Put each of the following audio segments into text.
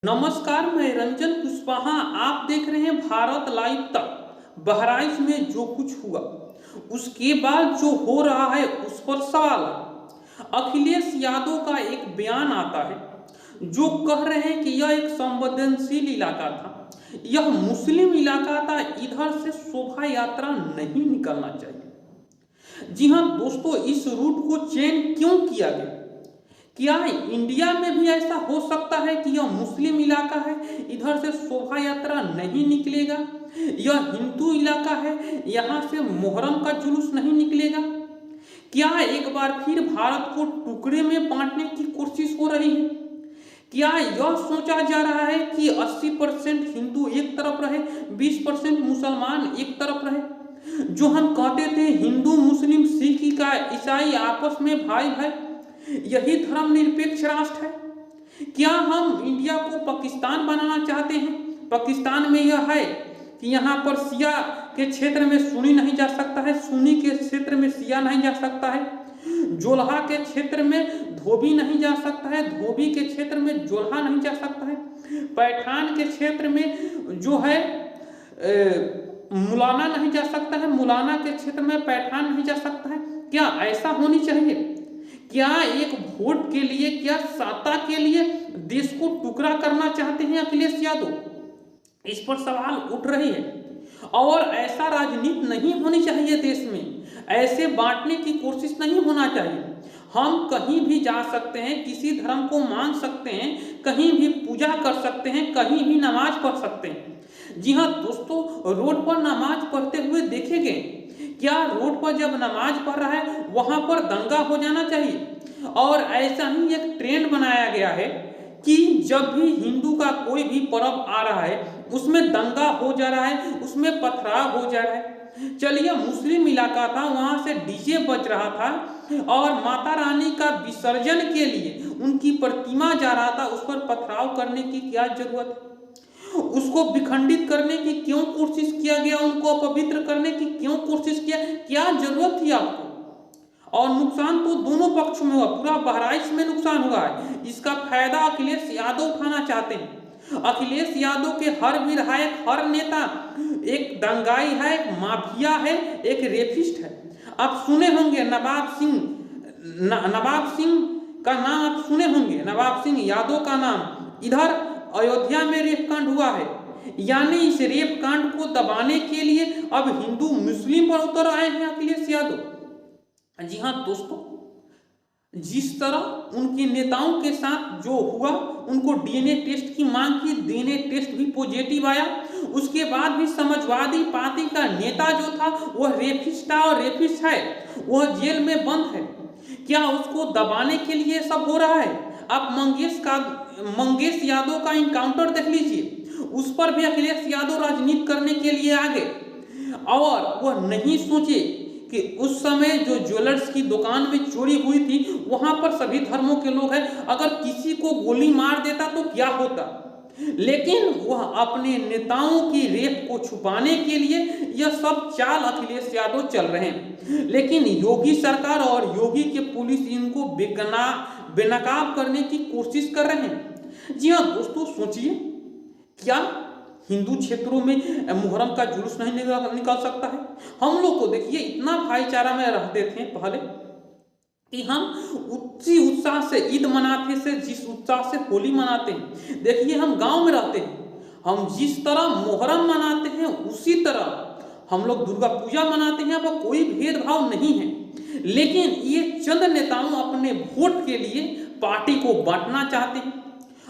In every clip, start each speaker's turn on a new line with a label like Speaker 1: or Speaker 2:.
Speaker 1: नमस्कार, मैं रंजन कुशवाहा। आप देख रहे हैं भारत लाइव तक। बहराइच में जो कुछ हुआ उसके बाद जो हो रहा है उस पर सवाल है। अखिलेश यादव का एक बयान आता है जो कह रहे हैं कि यह एक संवेदनशील इलाका था, यह मुस्लिम इलाका था, इधर से शोभा यात्रा नहीं निकलना चाहिए। जी हाँ दोस्तों, इस रूट को चेंज क्यों किया गया? क्या इंडिया में भी ऐसा हो सकता है कि यह मुस्लिम इलाका है, इधर से शोभा यात्रा नहीं निकलेगा? यह हिंदू इलाका है, यहाँ से मोहर्रम का जुलूस नहीं निकलेगा? क्या एक बार फिर भारत को टुकड़े में बांटने की कोशिश हो रही है? क्या यह सोचा जा रहा है कि 80% हिंदू एक तरफ रहे, 20% मुसलमान एक तरफ रहे? जो हम कहते थे हिंदू मुस्लिम सिख ईसाई आपस में भाई भाई, यही धर्मनिरपेक्ष राष्ट्र है। क्या हम इंडिया को पाकिस्तान बनाना चाहते हैं? पाकिस्तान में यह है कि यहाँ पर शिया के क्षेत्र में सुन्नी नहीं जा सकता है, सुन्नी के क्षेत्र में शिया नहीं जा सकता है, जोल्हा के क्षेत्र में धोबी नहीं जा सकता है, धोबी के क्षेत्र में जोल्हा नहीं जा सकता है, पैठान के क्षेत्र में जो है मुलाना नहीं जा सकता है, मुलाना के क्षेत्र में पैठान नहीं जा सकता है। क्या ऐसा होनी चाहिए? क्या एक वोट के लिए, क्या सत्ता के लिए देश को टुकड़ा करना चाहते हैं अखिलेश यादव? इस पर सवाल उठ रहे हैं। और ऐसा राजनीति नहीं होनी चाहिए देश में, ऐसे बांटने की कोशिश नहीं होना चाहिए। हम कहीं भी जा सकते हैं, किसी धर्म को मान सकते हैं, कहीं भी पूजा कर सकते हैं, कहीं भी नमाज पढ़ सकते हैं। जी हाँ दोस्तों, रोड पर नमाज पढ़ते हुए देखे गए। क्या रोड पर जब नमाज पढ़ रहा है वहां पर दंगा हो जाना चाहिए? और ऐसा ही एक ट्रेंड बनाया गया है कि जब भी हिंदू का कोई भी पर्व आ रहा है उसमें दंगा हो जा रहा है, उसमें पथराव हो जा रहा है। चलिए, मुस्लिम इलाका था, वहां से डीजे बज रहा था और माता रानी का विसर्जन के लिए उनकी प्रतिमा जा रहा था, उस पर पथराव करने की क्या जरूरत है? उसको विखंडित करने की क्यों कोशिश किया गया? उनको अपवित्र करने की क्यों कोशिश किया? क्या जरूरत थी आपको? और नुकसान तो दोनों पक्षों में हुआ, पूरा बहराइच में नुकसान हुआ है। इसका फायदा अखिलेश यादव उठाना चाहते हैं। अखिलेश यादव के हर विधायक, हर नेता एक दंगाई है, एक माफिया है, एक रेपिस्ट है। आप सुने होंगे नवाब सिंह का नाम आप सुने होंगे, नवाब सिंह यादव का नाम। इधर अयोध्या में रेप कांड हुआ है, यानी इस रेप कांड को दबाने के लिए अब हिंदू मुस्लिम पर उतर आए हैं अखिलेश यादव। जी हाँ दोस्तों, जिस तरह उनके नेताओं के साथ जो हुआ, उनको डीएनए टेस्ट की मांग की, डीएनए टेस्ट भी पॉजिटिव आया। उसके बाद भी समाजवादी पार्टी का नेता जो था वह रेपिस्ट था और रेपिस्ट है, वह जेल में बंद है। क्या उसको दबाने के लिए सब हो रहा है? आप मंगेश यादव का इनकाउंटर देख लीजिए, उस पर भी अखिलेश यादव राजनीति करने के लिए आ गए और वह नहीं सोचे कि उस समय जो ज्वेलर्स की दुकान में चोरी हुई थी वहां पर सभी धर्मों के लोग हैं, अगर किसी को गोली मार देता तो क्या होता। लेकिन वह अपने नेताओं की रेप को छुपाने के लिए यह सब चाल अखिलेश यादव चल रहे हैं। लेकिन योगी सरकार और योगी के पुलिस इनको बेनकाब करने की कोशिश कर रहे हैं। जी हाँ दोस्तों, सोचिए, क्या हिंदू क्षेत्रों में मुहर्रम का जुलूस नहीं निकल सकता है? हम लोग को देखिए, इतना भाईचारा में रहते थे पहले कि हम उसी उत्साह से ईद मनाते से जिस उत्साह से होली मनाते हैं। देखिए, हम गांव में रहते हैं, हम जिस तरह मुहर्रम मनाते हैं उसी तरह हम लोग दुर्गा पूजा मनाते हैं। अब कोई भेदभाव नहीं है। लेकिन ये चंद नेताओं अपने वोट के लिए पार्टी को बांटना चाहते हैं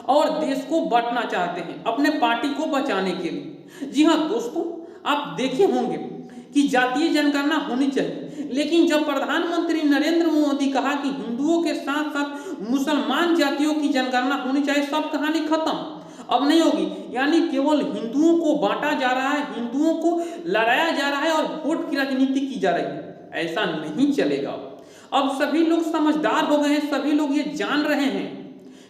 Speaker 1: और देश को बांटना चाहते हैं अपने पार्टी को बचाने के लिए। जी हाँ दोस्तों, आप देखे होंगे कि जातीय जनगणना होनी चाहिए, लेकिन जब प्रधानमंत्री नरेंद्र मोदी कहा कि हिंदुओं के साथ साथ मुसलमान जातियों की जनगणना होनी चाहिए, सब कहानी खत्म। अब नहीं होगी, यानी केवल हिंदुओं को बांटा जा रहा है, हिंदुओं को लड़ाया जा रहा है और वोट की राजनीति की जा रही है। ऐसा नहीं चलेगा। अब सभी लोग समझदार हो गए हैं, सभी लोग ये जान रहे हैं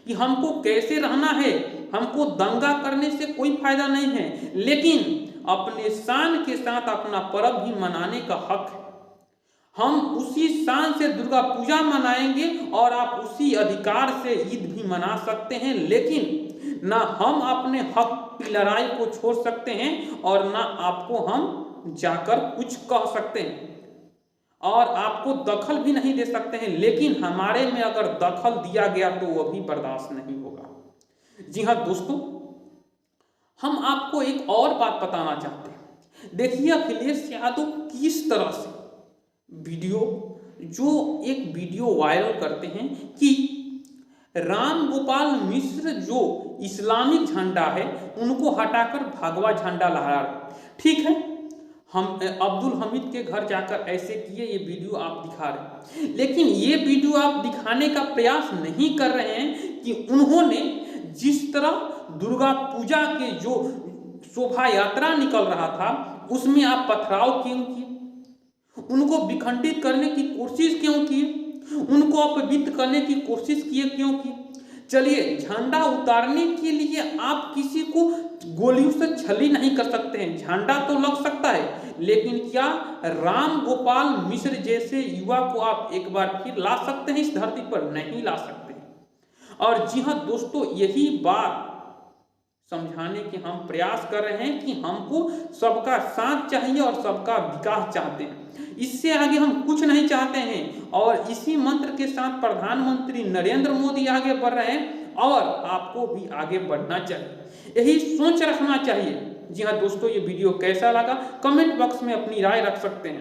Speaker 1: कि हमको कैसे रहना है। हमको दंगा करने से कोई फायदा नहीं है, लेकिन अपने शान के साथ अपना पर्व भी मनाने का हक है। हम उसी शान से दुर्गा पूजा मनाएंगे और आप उसी अधिकार से ईद भी मना सकते हैं। लेकिन ना हम अपने हक की लड़ाई को छोड़ सकते हैं और ना आपको हम जाकर कुछ कह सकते हैं और आपको दखल भी नहीं दे सकते हैं। लेकिन हमारे में अगर दखल दिया गया तो वो भी बर्दाश्त नहीं होगा। जी हाँ दोस्तों, हम आपको एक और बात बताना चाहते हैं। देखिए अखिलेश यादव किस तरह से एक वीडियो वायरल करते हैं कि राम गोपाल मिश्र जो इस्लामिक झंडा है उनको हटाकर भगवा झंडा लहरा रहे। ठीक है, हम अब्दुल हमीद के घर जाकर ऐसे किए, ये वीडियो आप दिखा रहे हैं, लेकिन ये वीडियो आप दिखाने का प्रयास नहीं कर रहे हैं कि उन्होंने जिस तरह दुर्गा पूजा के जो शोभा यात्रा निकल रहा था उसमें आप पथराव क्यों किए, उनको विखंडित करने की कोशिश क्यों की, उनको अपवित्र करने की कोशिश क्यों की। चलिए, झंडा उतारने के लिए आप किसी को गोलियों से छली नहीं कर सकते हैं, झंडा तो लग सकता है, लेकिन क्या राम गोपाल मिश्र जैसे युवा को आप एक बार फिर ला सकते हैं इस धरती पर? नहीं ला सकते। और जी हाँ दोस्तों, यही बात समझाने के हम प्रयास कर रहे हैं कि हमको सबका साथ चाहिए और सबका विकास चाहते हैं, इससे आगे हम कुछ नहीं चाहते हैं। और इसी मंत्र के साथ प्रधानमंत्री नरेंद्र मोदी आगे बढ़ रहे हैं और आपको भी आगे बढ़ना चाहिए, यही सोच रखना चाहिए। जी हाँ दोस्तों, ये वीडियो कैसा लगा कमेंट बॉक्स में अपनी राय रख सकते हैं।